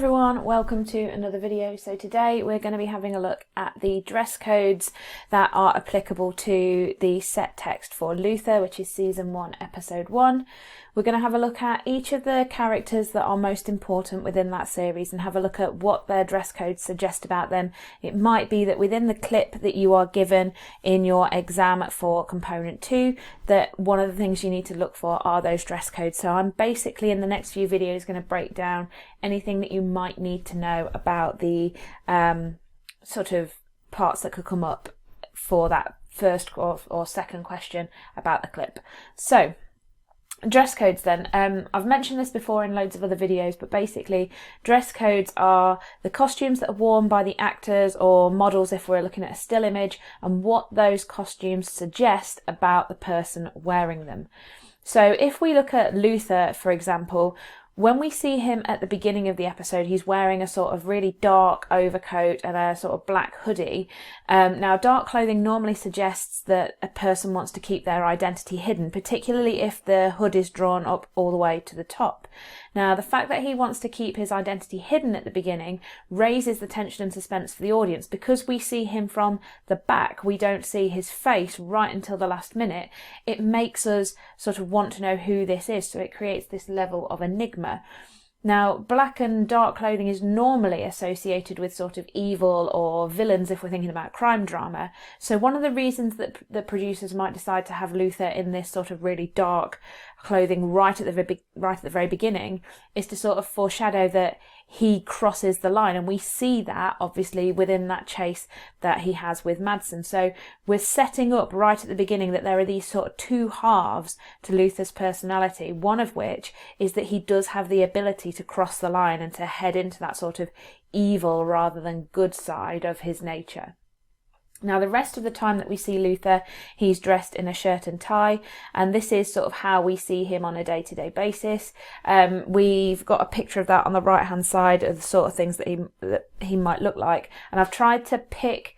everyone, welcome to another video. So today we're going to be having a look at the dress codes that are applicable to the set text for Luther, which is season 1 episode 1. We're going to have a look at each of the characters that are most important within that series and have a look at what their dress codes suggest about them. It might be that within the clip that you are given in your exam for component 2, that one of the things you need to look for are those dress codes. So I'm basically in the next few videos going to break down anything that you might need to know about the sort of parts that could come up for that first or second question about the clip. So dress codes then. I've mentioned this before in loads of other videos, but basically dress codes are the costumes that are worn by the actors or models if we're looking at a still image, and what those costumes suggest about the person wearing them. So if we look at Luther, for example, when we see him at the beginning of the episode, he's wearing a sort of really dark overcoat and a sort of black hoodie. Now, dark clothing normally suggests that a person wants to keep their identity hidden, particularly if the hood is drawn up all the way to the top. Now, the fact that he wants to keep his identity hidden at the beginning raises the tension and suspense for the audience. Because we see him from the back, we don't see his face right until the last minute. It makes us sort of want to know who this is, so it creates this level of enigma. Now, black and dark clothing is normally associated with sort of evil or villains if we're thinking about crime drama. So one of the reasons that the producers might decide to have Luther in this sort of really dark clothing right at the very beginning is to sort of foreshadow that he crosses the line, and we see that obviously within that chase that he has with Madsen. So we're setting up right at the beginning that there are these sort of two halves to Luther's personality, one of which is that he does have the ability to cross the line and to head into that sort of evil rather than good side of his nature. Now, the rest of the time that we see Luther, he's dressed in a shirt and tie, and this is sort of how we see him on a day-to-day basis. We've got a picture of that on the right-hand side of the sort of things that he might look like, and I've tried to pick,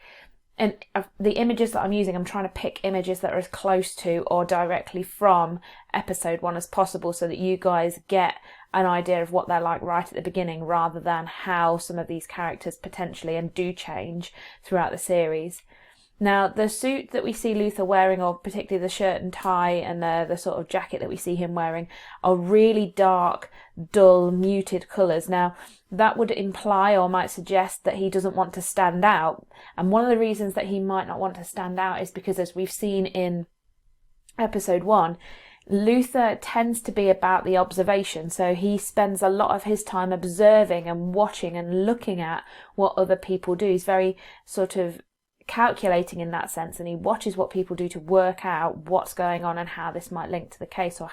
and the images that I'm using, I'm trying to pick images that are as close to or directly from episode 1 as possible, so that you guys get an idea of what they're like right at the beginning, rather than how some of these characters potentially and do change throughout the series. Now, the suit that we see Luther wearing, or particularly the shirt and tie and the sort of jacket that we see him wearing, are really dark, dull, muted colours. Now, that would imply or might suggest that he doesn't want to stand out. And one of the reasons that he might not want to stand out is because, as we've seen in episode 1, Luther tends to be about the observation, so he spends a lot of his time observing and watching and looking at what other people do. He's very sort of calculating in that sense, and he watches what people do to work out what's going on and how this might link to the case, or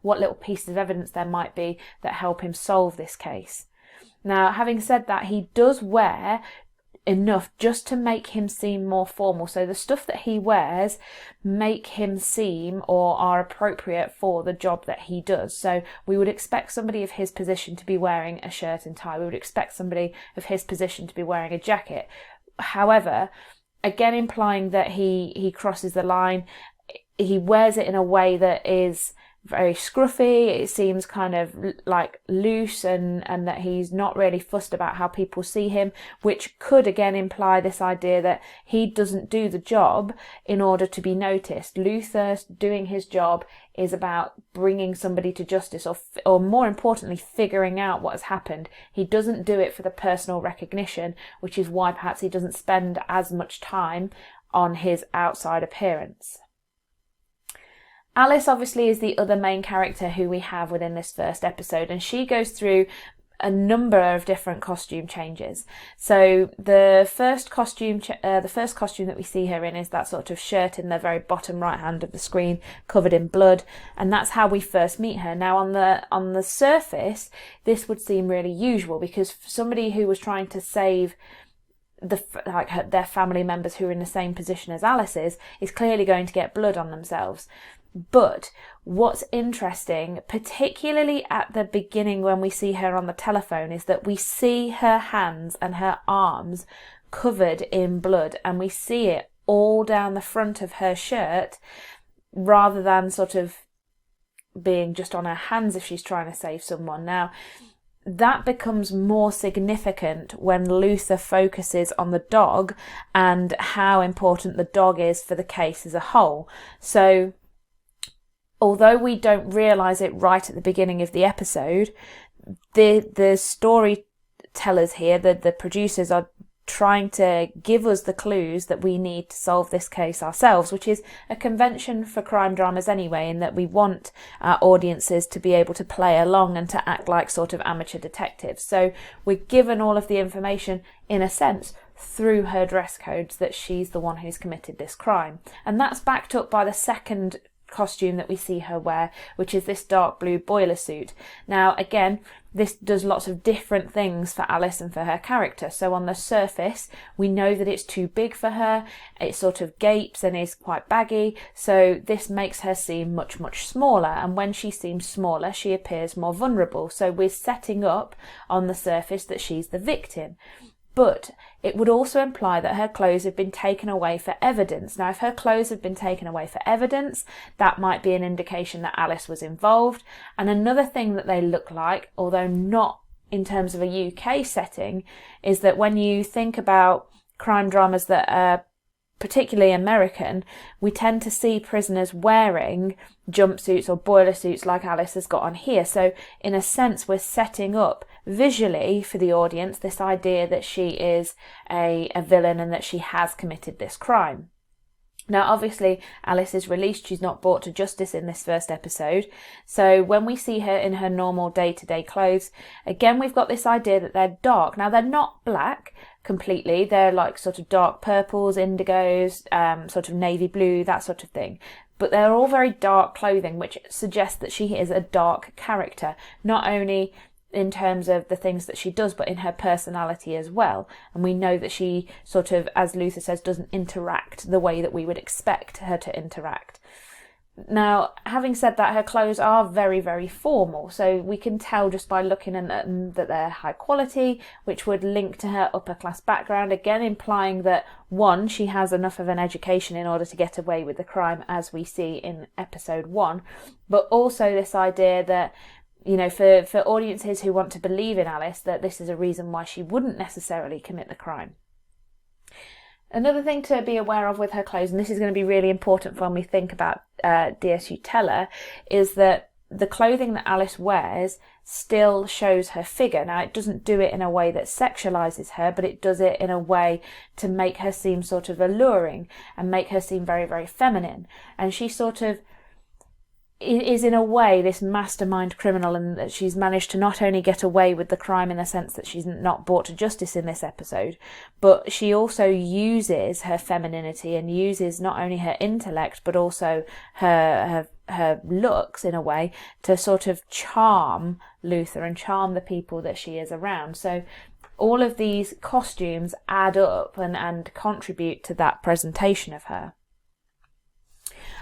what little pieces of evidence there might be that help him solve this case. Now, having said that, he does wear enough just to make him seem more formal. So the stuff that he wears make him seem or are appropriate for the job that he does. So we would expect somebody of his position to be wearing a shirt and tie. We would expect somebody of his position to be wearing a jacket. However, again implying that he crosses the line, he wears it in a way that is very scruffy. It seems kind of like loose, and that he's not really fussed about how people see him, which could again imply this idea that he doesn't do the job in order to be noticed. Luther doing his job is about bringing somebody to justice, or more importantly, figuring out what has happened. He doesn't do it for the personal recognition, which is why perhaps he doesn't spend as much time on his outside appearance. Alice obviously is the other main character who we have within this first episode, and she goes through a number of different costume changes. So the first costume that we see her in is that sort of shirt in the very bottom right hand of the screen, covered in blood, and that's how we first meet her. Now, on the surface, this would seem really usual, because for somebody who was trying to save their family members who are in the same position as Alice is clearly going to get blood on themselves. But what's interesting, particularly at the beginning when we see her on the telephone, is that we see her hands and her arms covered in blood, and we see it all down the front of her shirt, rather than sort of being just on her hands if she's trying to save someone. Now, that becomes more significant when Luther focuses on the dog and how important the dog is for the case as a whole. So although we don't realise it right at the beginning of the episode, the storytellers here, the producers, are trying to give us the clues that we need to solve this case ourselves, which is a convention for crime dramas anyway, in that we want our audiences to be able to play along and to act like sort of amateur detectives. So we're given all of the information, in a sense, through her dress codes, that she's the one who's committed this crime. And that's backed up by the second costume that we see her wear, which is this dark blue boiler suit. Now again, this does lots of different things for Alice and for her character. So on the surface, we know that it's too big for her. It sort of gapes and is quite baggy. So this makes her seem much, much smaller. And when she seems smaller, she appears more vulnerable. So we're setting up on the surface that she's the victim. But it would also imply that her clothes have been taken away for evidence. Now, if her clothes have been taken away for evidence, that might be an indication that Alice was involved. And another thing that they look like, although not in terms of a UK setting, is that when you think about crime dramas that are particularly American, we tend to see prisoners wearing jumpsuits or boiler suits like Alice has got on here. So in a sense, we're setting up visually for the audience this idea that she is a villain and that she has committed this crime. Now, obviously, Alice is released. She's not brought to justice in this first episode. So when we see her in her normal day-to-day clothes, again, we've got this idea that they're dark. Now, they're not black completely. They're like sort of dark purples, indigos, sort of navy blue, that sort of thing. But they're all very dark clothing, which suggests that she is a dark character, not only in terms of the things that she does, but in her personality as well. And we know that she sort of, as Luther says, doesn't interact the way that we would expect her to interact. Now, having said that, her clothes are very, very formal. So we can tell just by looking at them that they're high quality, which would link to her upper class background, again implying that, one, she has enough of an education in order to get away with the crime, as we see in episode 1, but also this idea that, you know, for audiences who want to believe in Alice, that this is a reason why she wouldn't necessarily commit the crime. Another thing to be aware of with her clothes, and this is going to be really important when we think about DSU Teller, is that the clothing that Alice wears still shows her figure. Now, it doesn't do it in a way that sexualizes her, but it does it in a way to make her seem sort of alluring and make her seem very, very feminine. And she sort of is in a way this mastermind criminal, and that she's managed to not only get away with the crime in the sense that she's not brought to justice in this episode, but she also uses her femininity and uses not only her intellect but also her looks in a way to sort of charm Luther and charm the people that she is around. So all of these costumes add up and contribute to that presentation of her.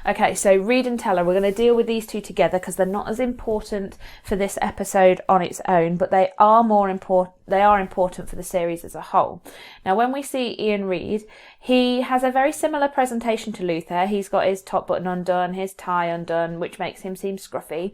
Okay, so Read and Teller, we're going to deal with these two together because they're not as important for this episode on its own, but they are important for the series as a whole. Now, when we see Ian Reid, he has a very similar presentation to Luther. He's got his top button undone, his tie undone, which makes him seem scruffy,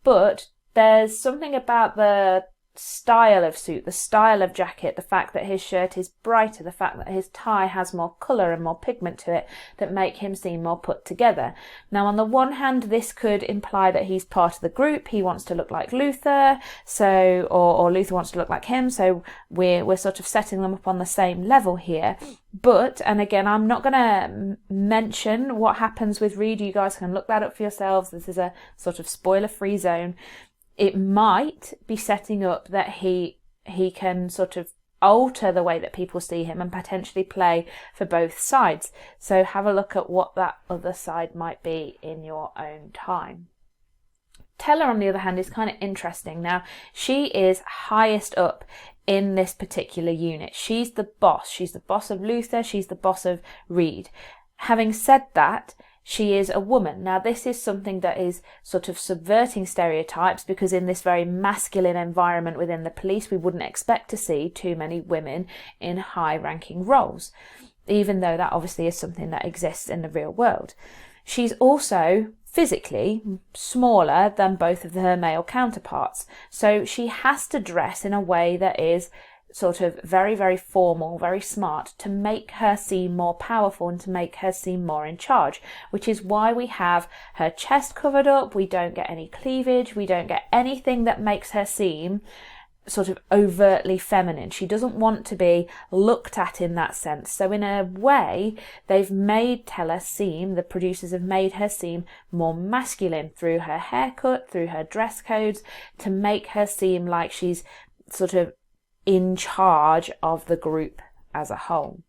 but there's something about the style of suit, the style of jacket, the fact that his shirt is brighter, the fact that his tie has more colour and more pigment to it, that make him seem more put together. Now, on the one hand, this could imply that he's part of the group. He wants to look like Luther, so or Luther wants to look like him, so we're sort of setting them up on the same level here. But, and again, I'm not going to mention what happens with Reid. You guys can look that up for yourselves. This is a sort of spoiler-free zone. It might be setting up that he can sort of alter the way that people see him and potentially play for both sides. So have a look at what that other side might be in your own time. Teller, on the other hand, is kind of interesting. Now, she is highest up in this particular unit. She's the boss. She's the boss of Luther. She's the boss of Reid. Having said that, she is a woman. Now, this is something that is sort of subverting stereotypes, because in this very masculine environment within the police, we wouldn't expect to see too many women in high-ranking roles, even though that obviously is something that exists in the real world. She's also physically smaller than both of her male counterparts. So she has to dress in a way that is sort of very, very formal, very smart, to make her seem more powerful and to make her seem more in charge, which is why we have her chest covered up. We don't get any cleavage. We don't get anything that makes her seem sort of overtly feminine. She doesn't want to be looked at in that sense. So in a way, they've made Tella seem, the producers have made her seem more masculine through her haircut, through her dress codes, to make her seem like she's sort of in charge of the group as a whole.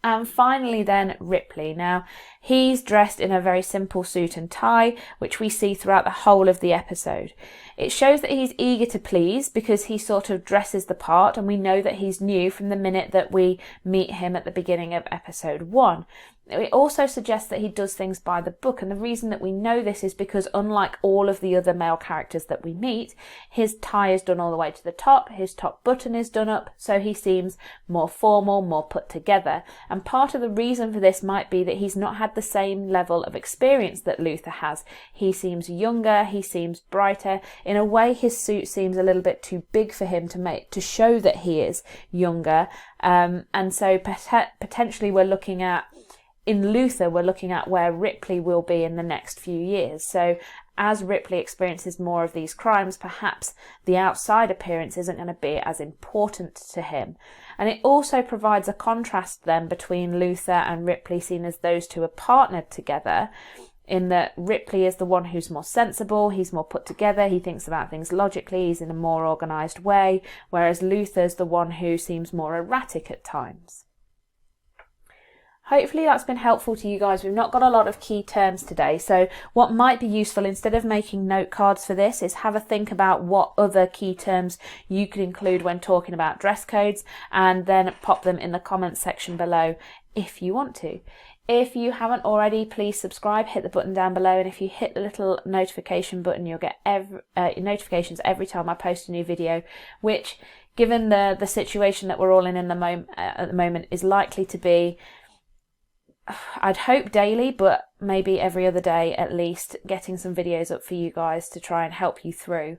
And finally then, Ripley. Now, he's dressed in a very simple suit and tie, which we see throughout the whole of the episode. It shows that he's eager to please because he sort of dresses the part, and we know that he's new from the minute that we meet him at the beginning of episode 1. It also suggests that he does things by the book, and the reason that we know this is because unlike all of the other male characters that we meet, his tie is done all the way to the top, his top button is done up, so he seems more formal, more put together. And part of the reason for this might be that he's not had the same level of experience that Luther has. He seems younger, he seems brighter. In a way, his suit seems a little bit too big for him to show that he is younger, and so potentially we're looking at where Ripley will be in the next few years. So as Ripley experiences more of these crimes, perhaps the outside appearance isn't going to be as important to him. And it also provides a contrast then between Luther and Ripley, seen as those two are partnered together, in that Ripley is the one who's more sensible, he's more put together, he thinks about things logically, he's in a more organised way, whereas Luther's the one who seems more erratic at times. Hopefully that's been helpful to you guys. We've not got a lot of key terms today, so what might be useful, instead of making note cards for this, is have a think about what other key terms you could include when talking about dress codes, and then pop them in the comments section below if you want to. If you haven't already, please subscribe, hit the button down below, and if you hit the little notification button, you'll get notifications every time I post a new video, which, given the situation that we're all in at the moment, is likely to be, I'd hope daily, but maybe every other day at least, getting some videos up for you guys to try and help you through.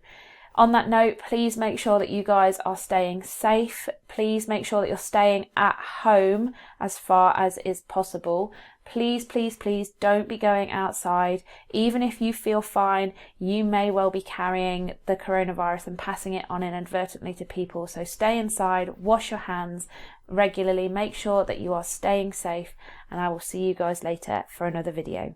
On that note, please make sure that you guys are staying safe. Please make sure that you're staying at home as far as is possible. Please, please, please don't be going outside. Even if you feel fine, you may well be carrying the coronavirus and passing it on inadvertently to people. So stay inside, wash your hands regularly, make sure that you are staying safe, and I will see you guys later for another video.